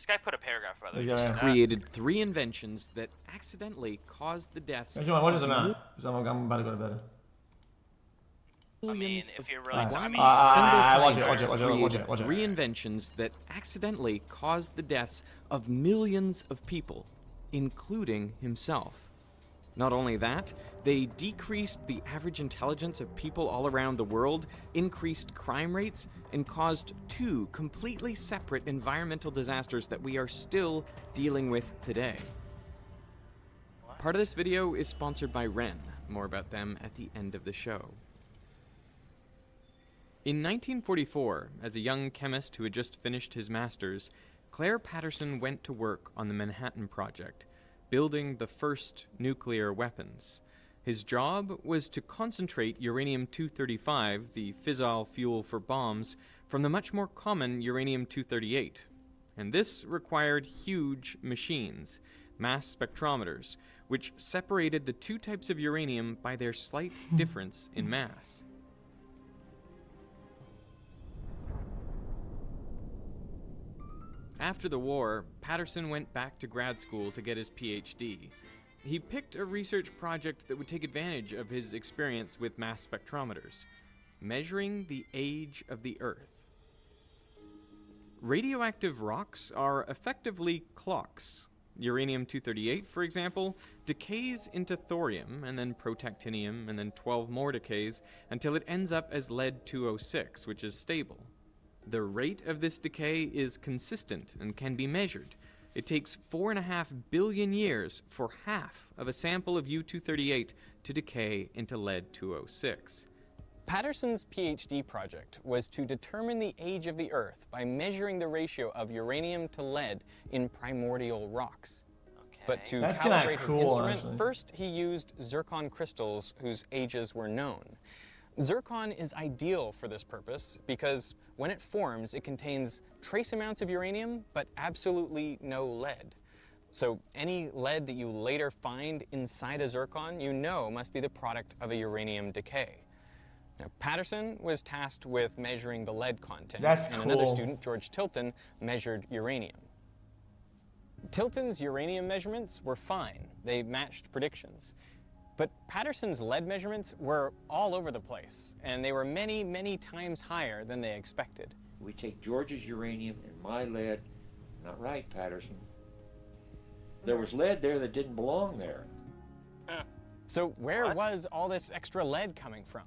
This guy put a paragraph about this. He's created 3 inventions that accidentally caused the deaths of Watch this amount. I'm about to go to bed. I mean, if you're really One talking, single scientist created watch it. 3 inventions that accidentally caused the deaths of millions of people, including himself. Not only that, they decreased the average intelligence of people all around the world, increased crime rates, and caused 2 completely separate environmental disasters that we are still dealing with today. Part of this video is sponsored by Ren. More about them at the end of the show. In 1944, as a young chemist who had just finished his master's, Claire Patterson went to work on the Manhattan Project, building the first nuclear weapons. His job was to concentrate uranium-235, the fissile fuel for bombs, from the much more common uranium-238. And this required huge machines, mass spectrometers, which separated the 2 types of uranium by their slight difference in mass. After the war, Patterson went back to grad school to get his PhD. He picked a research project that would take advantage of his experience with mass spectrometers, measuring the age of the Earth. Radioactive rocks are effectively clocks. Uranium-238, for example, decays into thorium, and then protactinium, and then 12 more decays, until it ends up as lead-206, which is stable. The rate of this decay is consistent and can be measured. It takes 4.5 billion years for half of a sample of U-238 to decay into lead-206. Patterson's PhD project was to determine the age of the Earth by measuring the ratio of uranium to lead in primordial rocks. But to calibrate his instrument, first he used zircon crystals whose ages were known. Zircon is ideal for this purpose because when it forms, it contains trace amounts of uranium, but absolutely no lead. So any lead that you later find inside a zircon, you know must be the product of a uranium decay. Now, Patterson was tasked with measuring the lead content, another student, George Tilton, measured uranium. Tilton's uranium measurements were fine. They matched predictions. But Patterson's lead measurements were all over the place, and they were many, many times higher than they expected. We take George's uranium and my lead. Not right, Patterson. There was lead there that didn't belong there. So where was all this extra lead coming from?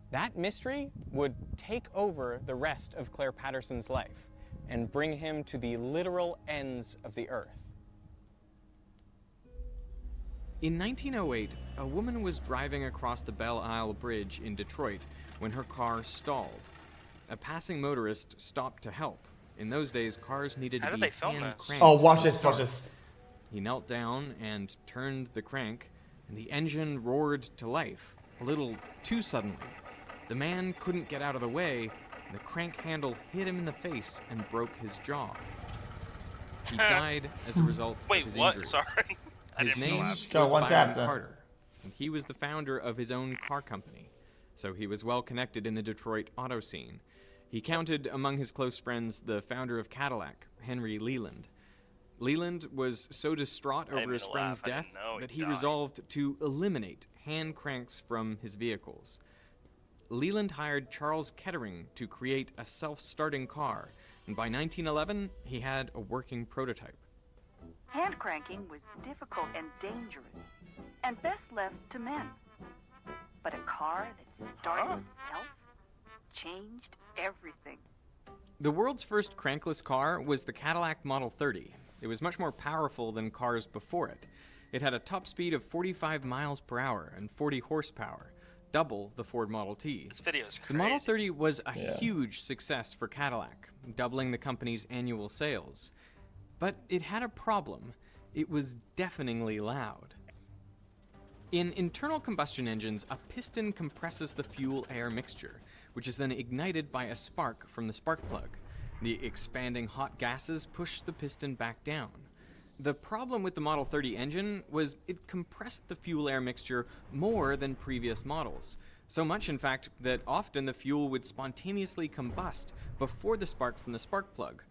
That mystery would take over the rest of Claire Patterson's life and bring him to the literal ends of the Earth. In 1908, a woman was driving across the Belle Isle Bridge in Detroit when her car stalled. A passing motorist stopped to help. In those days, cars needed to be hand-cranked. Oh, watch this. He knelt down and turned the crank, and the engine roared to life, a little too suddenly. The man couldn't get out of the way, and the crank handle hit him in the face and broke his jaw. He died as a result of his injuries. Sorry. His name was Byron Carter, and he was the founder of his own car company, so he was well connected in the Detroit auto scene. He counted among his close friends the founder of Cadillac, Henry Leland. Leland was so distraught over his friend's death that he resolved to eliminate hand cranks from his vehicles. Leland hired Charles Kettering to create a self-starting car, and by 1911, he had a working prototype. Hand cranking was difficult and dangerous, and best left to men. But a car that started itself changed everything. The world's first crankless car was the Cadillac Model 30. It was much more powerful than cars before it. It had a top speed of 45 miles per hour and 40 horsepower, double the Ford Model T. This video is crazy. The Model 30 was a huge success for Cadillac, doubling the company's annual sales. But it had a problem. It was deafeningly loud. In internal combustion engines, a piston compresses the fuel-air mixture, which is then ignited by a spark from the spark plug. The expanding hot gases push the piston back down. The problem with the Model 30 engine was it compressed the fuel-air mixture more than previous models. So much, in fact, that often the fuel would spontaneously combust before the spark from the spark plug.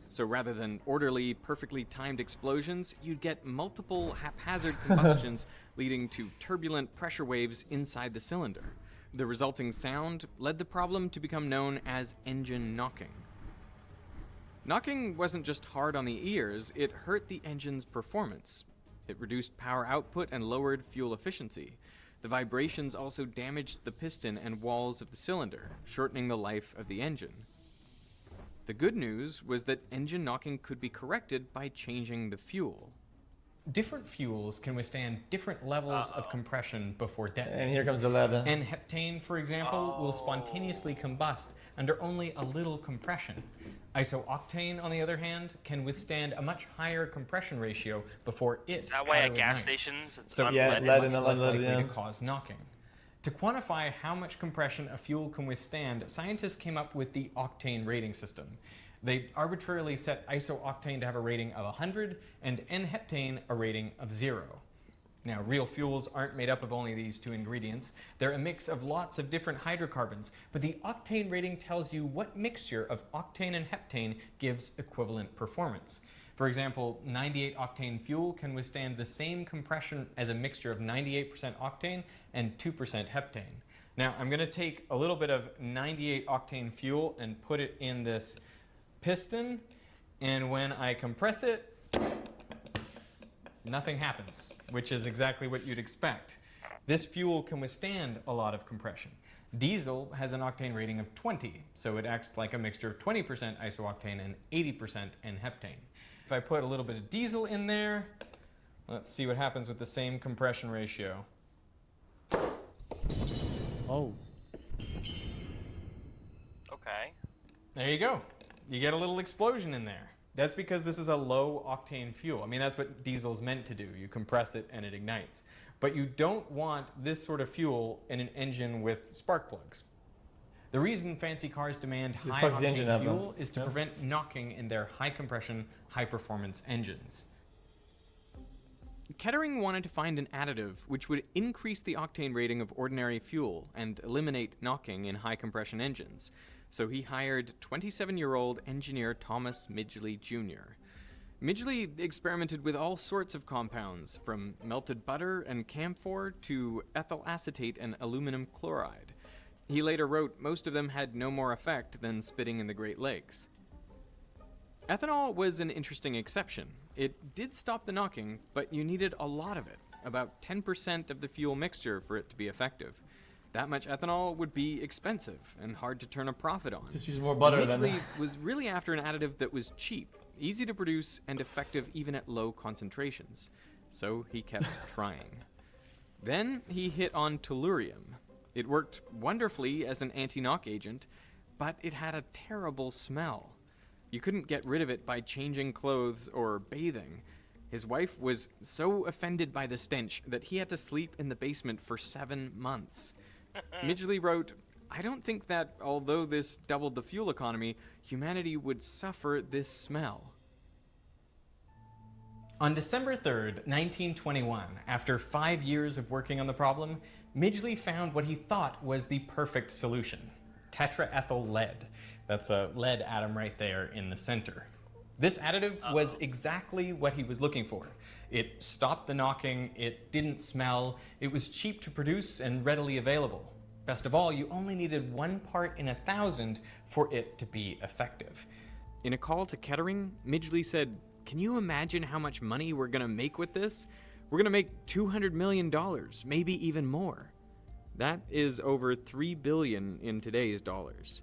So rather than orderly, perfectly timed explosions, you'd get multiple haphazard combustions leading to turbulent pressure waves inside the cylinder. The resulting sound led the problem to become known as engine knocking. Knocking wasn't just hard on the ears, it hurt the engine's performance. It reduced power output and lowered fuel efficiency. The vibrations also damaged the piston and walls of the cylinder, shortening the life of the engine. The good news was that engine knocking could be corrected by changing the fuel. Different fuels can withstand different levels of compression before detonating. And here comes the ladder. N-heptane, for example, will spontaneously combust under only a little compression. Isooctane, on the other hand, can withstand a much higher compression ratio before it Is that why at gas auto-ignites. stations it's So Yeah, it's lead much and less lead, likely yeah. to cause knocking. To quantify how much compression a fuel can withstand, scientists came up with the octane rating system. They arbitrarily set isooctane to have a rating of 100 and N-heptane a rating of 0. Now, real fuels aren't made up of only these two ingredients. They're a mix of lots of different hydrocarbons, but the octane rating tells you what mixture of octane and heptane gives equivalent performance. For example, 98 octane fuel can withstand the same compression as a mixture of 98% octane and 2% heptane. Now, I'm going to take a little bit of 98 octane fuel and put it in this piston, and when I compress it, nothing happens, which is exactly what you'd expect. This fuel can withstand a lot of compression. Diesel has an octane rating of 20, so it acts like a mixture of 20% isooctane and 80% N-heptane. If I put a little bit of diesel in there, let's see what happens with the same compression ratio. Oh. Okay. There you go. You get a little explosion in there. That's because this is a low octane fuel. I mean, that's what diesel's meant to do. You compress it and it ignites. But you don't want this sort of fuel in an engine with spark plugs. The reason fancy cars demand high octane fuel is to prevent knocking in their high compression, high performance engines. Kettering wanted to find an additive which would increase the octane rating of ordinary fuel and eliminate knocking in high compression engines. So he hired 27-year-old engineer Thomas Midgley Jr. Midgley experimented with all sorts of compounds, from melted butter and camphor to ethyl acetate and aluminum chloride. He later wrote most of them had no more effect than spitting in the Great Lakes. Ethanol was an interesting exception. It did stop the knocking, but you needed a lot of it, about 10% of the fuel mixture for it to be effective. That much ethanol would be expensive and hard to turn a profit on. Just use more butter than Midgley was really after an additive that was cheap, easy to produce, and effective even at low concentrations. So he kept trying. Then he hit on tellurium. It worked wonderfully as an anti-knock agent, but it had a terrible smell. You couldn't get rid of it by changing clothes or bathing. His wife was so offended by the stench that he had to sleep in the basement for 7 months. Midgley wrote, "I don't think that, although this doubled the fuel economy, humanity would suffer this smell." On December 3rd, 1921, after 5 years of working on the problem, Midgley found what he thought was the perfect solution: tetraethyl lead. That's a lead atom right there in the center. This additive was exactly what he was looking for. It stopped the knocking, it didn't smell, it was cheap to produce and readily available. Best of all, you only needed 1 part in 1,000 for it to be effective. In a call to Kettering, Midgley said, "Can you imagine how much money we're gonna make with this? We're gonna make $200 million, maybe even more." That is over $3 billion in today's dollars.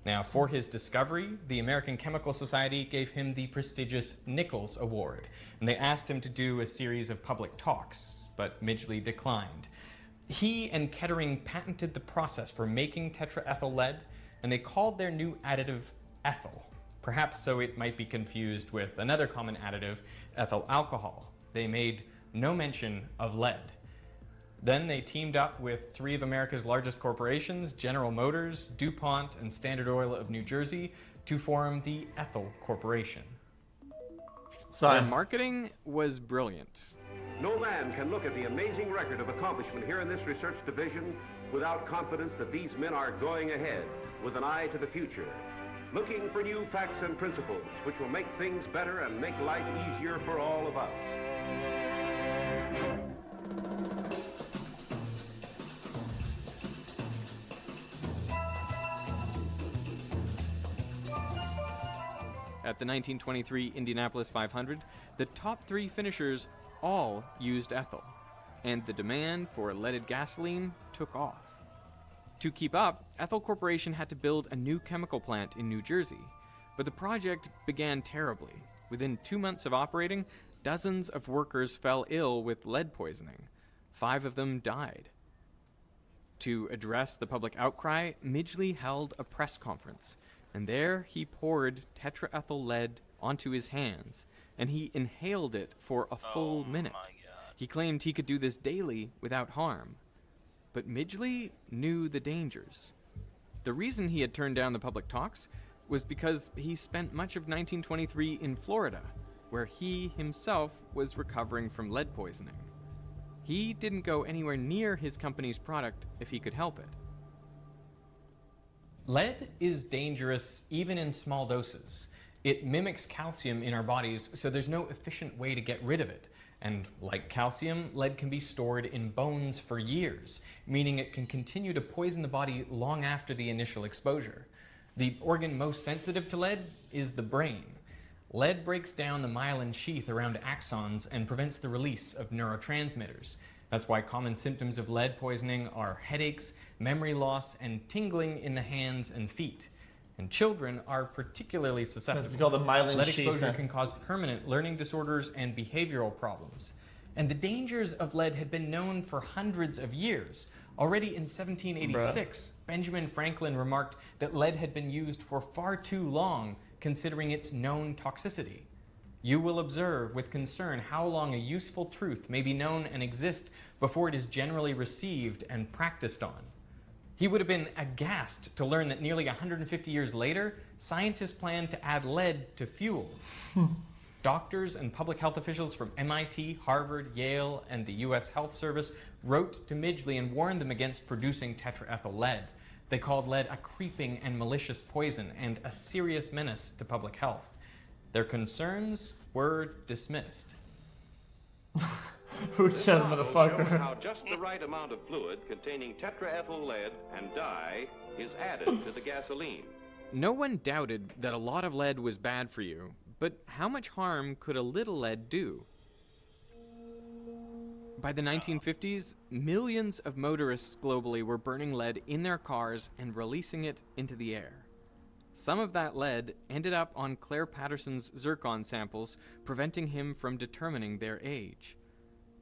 Now, for his discovery, the American Chemical Society gave him the prestigious Nichols Award, and they asked him to do a series of public talks, but Midgley declined. He and Kettering patented the process for making tetraethyl lead, and they called their new additive ethyl, perhaps so it might be confused with another common additive, ethyl alcohol. They made no mention of lead. Then they teamed up with 3 of America's largest corporations, General Motors, DuPont, and Standard Oil of New Jersey, to form the Ethyl Corporation. Their marketing was brilliant. No man can look at the amazing record of accomplishment here in this research division without confidence that these men are going ahead with an eye to the future. looking for new facts and principles which will make things better and make life easier for all of us. At the 1923 Indianapolis 500, the top 3 finishers all used ethyl, and the demand for leaded gasoline took off. To keep up, Ethyl Corporation had to build a new chemical plant in New Jersey, but the project began terribly. Within 2 months of operating, dozens of workers fell ill with lead poisoning. 5 of them died. To address the public outcry, Midgley held a press conference, and there he poured tetraethyl lead onto his hands, and he inhaled it for a full minute. He claimed he could do this daily without harm. But Midgley knew the dangers. The reason he had turned down the public talks was because he spent much of 1923 in Florida, where he himself was recovering from lead poisoning. He didn't go anywhere near his company's product if he could help it. Lead is dangerous even in small doses. It mimics calcium in our bodies, so there's no efficient way to get rid of it. And like calcium, lead can be stored in bones for years, meaning it can continue to poison the body long after the initial exposure. The organ most sensitive to lead is the brain. Lead breaks down the myelin sheath around axons and prevents the release of neurotransmitters. That's why common symptoms of lead poisoning are headaches, memory loss, and tingling in the hands and feet. And children are particularly susceptible. It's called the myelin lead sheath. exposure can cause permanent learning disorders and behavioral problems. And the dangers of lead had been known for hundreds of years. Already in 1786, Benjamin Franklin remarked that lead had been used for far too long, considering its known toxicity. You will observe with concern how long a useful truth may be known and exist before it is generally received and practiced on. He would have been aghast to learn that nearly 150 years later, scientists planned to add lead to fuel. Doctors and public health officials from MIT, Harvard, Yale, and the U.S. Health Service wrote to Midgley and warned them against producing tetraethyl lead. They called lead a creeping and malicious poison and a serious menace to public health. Their concerns were dismissed. Who cares, motherfucker? How just the right amount of fluid containing tetraethyl lead and dye is added to the gasoline. No one doubted that a lot of lead was bad for you, but how much harm could a little lead do? By the 1950s, millions of motorists globally were burning lead in their cars and releasing it into the air. Some of that lead ended up on Claire Patterson's zircon samples, preventing him from determining their age.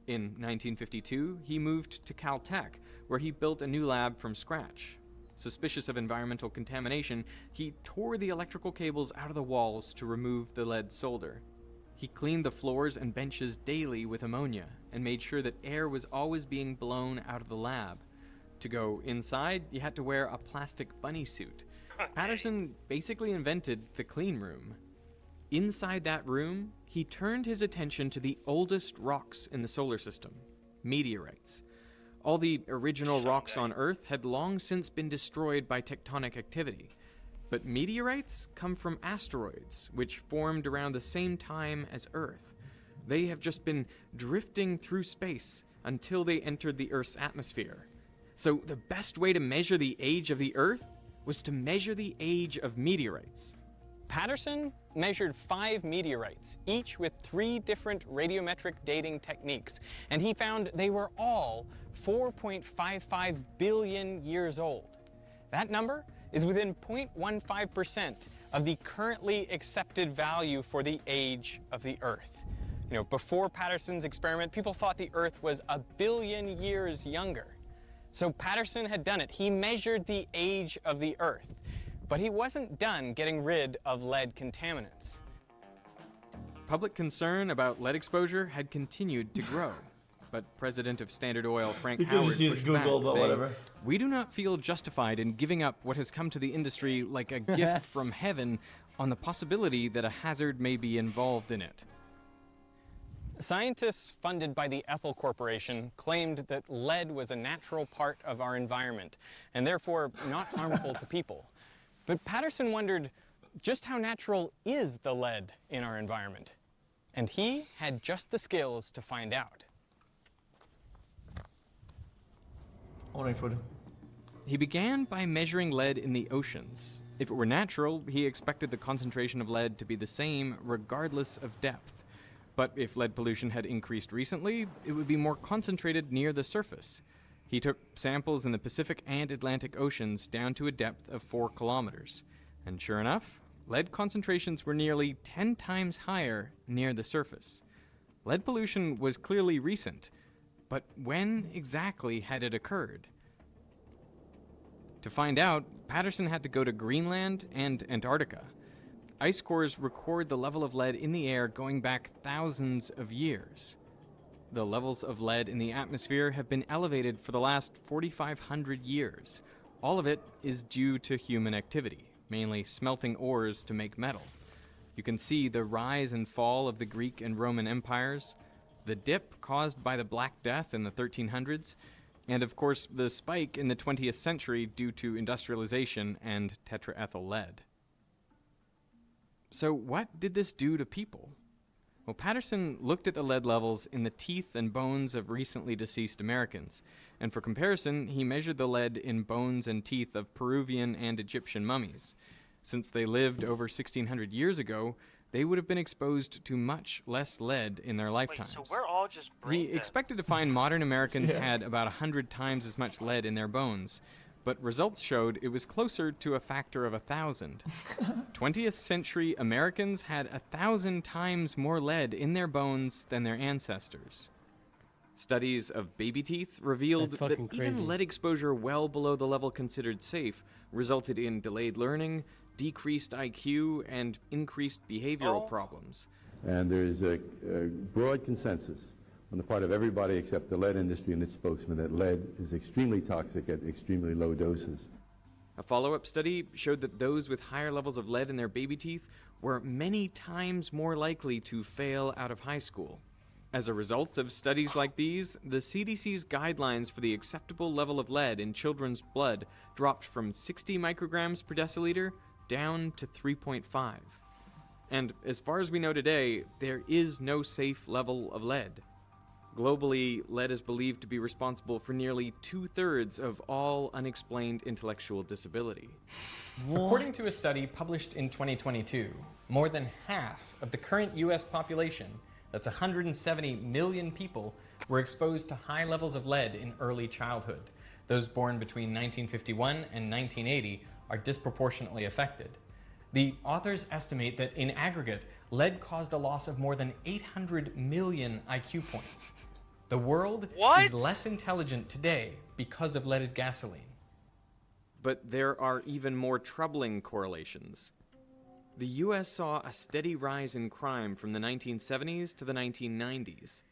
In 1952, he moved to Caltech, where he built a new lab from scratch. Suspicious of environmental contamination, he tore the electrical cables out of the walls to remove the lead solder. He cleaned the floors and benches daily with ammonia and made sure that air was always being blown out of the lab. To go inside, you had to wear a plastic bunny suit. Patterson basically invented the clean room. Inside that room, he turned his attention to the oldest rocks in the solar system, meteorites. All the original rocks on Earth had long since been destroyed by tectonic activity. But meteorites come from asteroids, which formed around the same time as Earth. They have just been drifting through space until they entered the Earth's atmosphere. So the best way to measure the age of the Earth was to measure the age of meteorites. Patterson measured 5 meteorites, each with 3 different radiometric dating techniques, and he found they were all 4.55 billion years old. That number is within 0.15% of the currently accepted value for the age of the Earth. You know, before Patterson's experiment, people thought the Earth was 1 billion years younger. So Patterson had done it. He measured the age of the Earth. But he wasn't done getting rid of lead contaminants. Public concern about lead exposure had continued to grow. But President of Standard Oil, Frank Howard, just use pushed Google, back, but saying, whatever. "We do not feel justified in giving up what has come to the industry like a gift from heaven on the possibility that a hazard may be involved in it." Scientists funded by the Ethyl Corporation claimed that lead was a natural part of our environment and therefore not harmful to people. But Patterson wondered, just how natural is the lead in our environment? And he had just the skills to find out. He began by measuring lead in the oceans. If it were natural, he expected the concentration of lead to be the same regardless of depth. But if lead pollution had increased recently, it would be more concentrated near the surface. He took samples in the Pacific and Atlantic Oceans down to a depth of 4 kilometers. And sure enough, lead concentrations were nearly 10 times higher near the surface. Lead pollution was clearly recent, but when exactly had it occurred? To find out, Patterson had to go to Greenland and Antarctica. Ice cores record the level of lead in the air going back thousands of years. The levels of lead in the atmosphere have been elevated for the last 4,500 years. All of it is due to human activity, mainly smelting ores to make metal. You can see the rise and fall of the Greek and Roman empires, the dip caused by the Black Death in the 1300s, and of course the spike in the 20th century due to industrialization and tetraethyl lead. So what did this do to people? Well, Patterson looked at the lead levels in the teeth and bones of recently deceased Americans, and for comparison, he measured the lead in bones and teeth of Peruvian and Egyptian mummies. Since they lived over 1,600 years ago, they would have been exposed to much less lead in their lifetimes. Wait, so we're all just brain He dead. expected to find modern Americans had about 100 times as much lead in their bones, but results showed it was closer to a factor of 1,000. 20th century Americans had 1,000 times more lead in their bones than their ancestors. Studies of baby teeth revealed that even lead exposure well below the level considered safe resulted in delayed learning, decreased IQ, and increased behavioral problems. And there is a broad consensus on the part of everybody except the lead industry and its spokesman that lead is extremely toxic at extremely low doses. A follow-up study showed that those with higher levels of lead in their baby teeth were many times more likely to fail out of high school. As a result of studies like these, the CDC's guidelines for the acceptable level of lead in children's blood dropped from 60 micrograms per deciliter down to 3.5. And as far as we know today, there is no safe level of lead. Globally, lead is believed to be responsible for nearly 2/3 of all unexplained intellectual disability. According to a study published in 2022, more than half of the current U.S. population, that's 170 million people, were exposed to high levels of lead in early childhood. Those born between 1951 and 1980 are disproportionately affected. The authors estimate that in aggregate, lead caused a loss of more than 800 million IQ points. The world is less intelligent today because of leaded gasoline. But there are even more troubling correlations. The U.S. saw a steady rise in crime from the 1970s to the 1990s.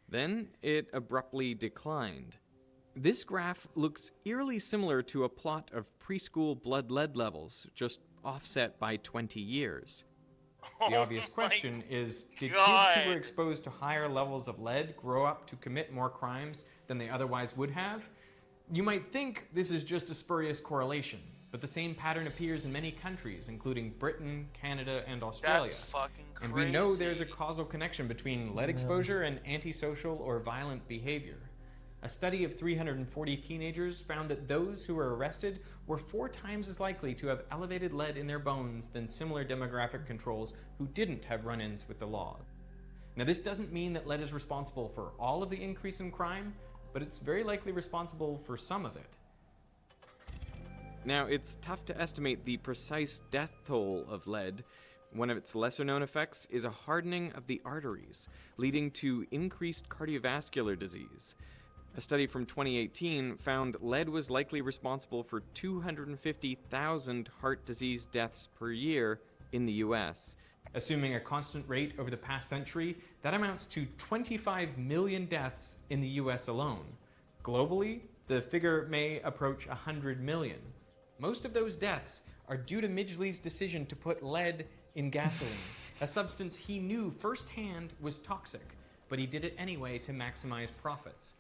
Then it abruptly declined. This graph looks eerily similar to a plot of preschool blood lead levels, just offset by 20 years. The obvious question is, did kids who were exposed to higher levels of lead grow up to commit more crimes than they otherwise would have? You might think this is just a spurious correlation, but the same pattern appears in many countries, including Britain, Canada, and Australia. That's fucking crazy. And we know there's a causal connection between lead exposure and antisocial or violent behavior. A study of 340 teenagers found that those who were arrested were 4 times as likely to have elevated lead in their bones than similar demographic controls who didn't have run-ins with the law. Now, this doesn't mean that lead is responsible for all of the increase in crime, but it's very likely responsible for some of it. Now, it's tough to estimate the precise death toll of lead. One of its lesser-known effects is a hardening of the arteries, leading to increased cardiovascular disease. A study from 2018 found lead was likely responsible for 250,000 heart disease deaths per year in the US. Assuming a constant rate over the past century, that amounts to 25 million deaths in the US alone. Globally, the figure may approach 100 million. Most of those deaths are due to Midgley's decision to put lead in gasoline, a substance he knew firsthand was toxic, but he did it anyway to maximize profits.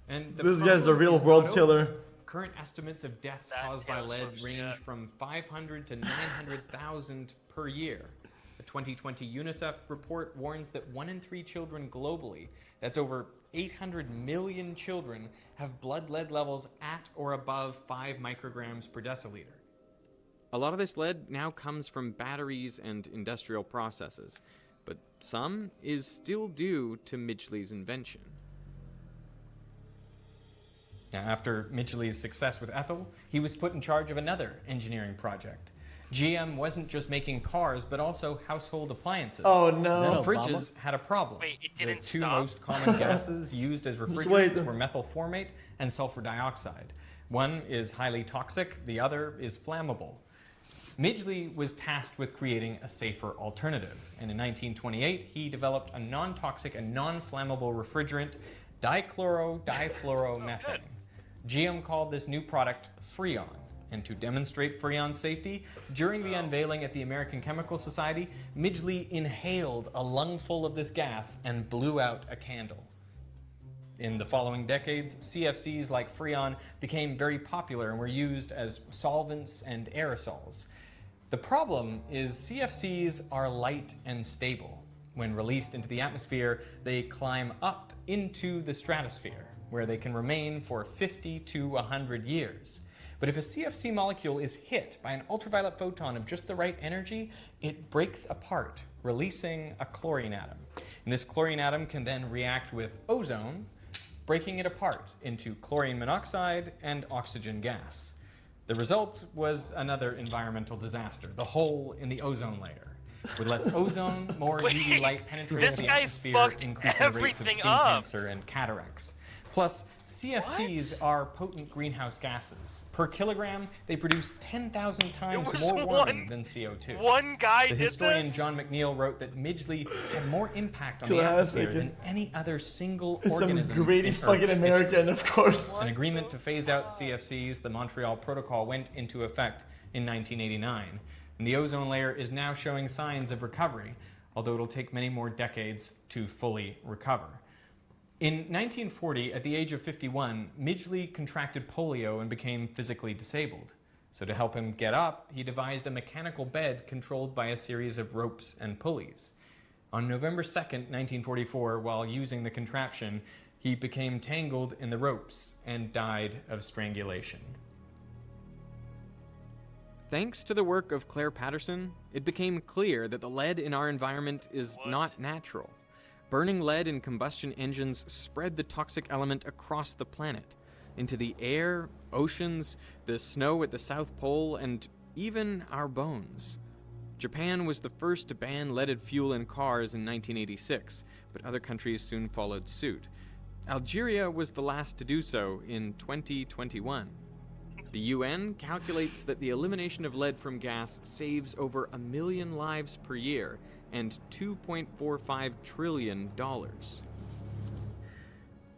And This guy's the real world killer. Current estimates of deaths That caused by tells lead some range shit. from 500 to 900,000 per year. The 2020 UNICEF report warns that 1 in 3 children globally, that's over 800 million children, have blood lead levels at or above 5 micrograms per deciliter. A lot of this lead now comes from batteries and industrial processes, but some is still due to Midgley's invention. Now, after Midgley's success with ethyl, he was put in charge of another engineering project. GM wasn't just making cars, but also household appliances. Oh no. The fridges had a problem. Wait, it The didn't two stop? most common gases used as refrigerants were methyl formate and sulfur dioxide. One is highly toxic, the other is flammable. Midgley was tasked with creating a safer alternative, and in 1928 he developed a non-toxic and non-flammable refrigerant, dichloro-difluoromethane. GM called this new product Freon, and to demonstrate Freon's safety, during the unveiling at the American Chemical Society, Midgley inhaled a lungful of this gas and blew out a candle. In the following decades, CFCs like Freon became very popular and were used as solvents and aerosols. The problem is CFCs are light and stable. When released into the atmosphere, they climb up into the stratosphere, where they can remain for 50 to 100 years. But if a CFC molecule is hit by an ultraviolet photon of just the right energy, it breaks apart, releasing a chlorine atom. And this chlorine atom can then react with ozone, breaking it apart into chlorine monoxide and oxygen gas. The result was another environmental disaster, the hole in the ozone layer. With less ozone, more UV light penetrates the atmosphere, increasing rates of skin cancer and cataracts. Plus, CFCs are potent greenhouse gases. Per kilogram, they produce 10,000 times more warming than CO2. One guy The did historian this? John McNeil wrote that Midgley had more impact on the atmosphere than any other single organism Some greedy in fucking Earth's American, history. of course. An agreement to phase out CFCs, the Montreal Protocol, went into effect in 1989. And the ozone layer is now showing signs of recovery, although it'll take many more decades to fully recover. In 1940, at the age of 51, Midgley contracted polio and became physically disabled. So to help him get up, he devised a mechanical bed controlled by a series of ropes and pulleys. On November 2nd, 1944, while using the contraption, he became tangled in the ropes and died of strangulation. Thanks to the work of Claire Patterson, it became clear that the lead in our environment is not natural. Burning lead in combustion engines spread the toxic element across the planet, into the air, oceans, the snow at the South Pole, and even our bones. Japan was the first to ban leaded fuel in cars in 1986, but other countries soon followed suit. Algeria was the last to do so in 2021. The UN calculates that the elimination of lead from gas saves over 1 million lives per year and $2.45 trillion.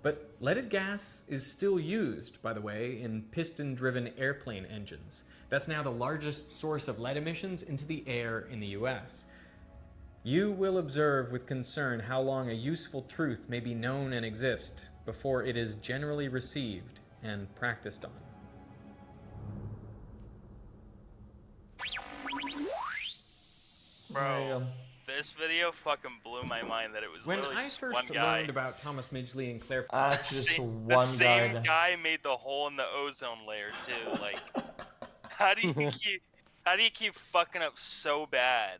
But leaded gas is still used, by the way, in piston-driven airplane engines. That's now the largest source of lead emissions into the air in the US. You will observe with concern how long a useful truth may be known and exist before it is generally received and practiced on. Bro, this video fucking blew my mind that it was When literally I just first one guy. learned about Thomas Midgley and Claire Just The one same guy. guy made the hole in the ozone layer too. Like, how do you keep fucking up so bad?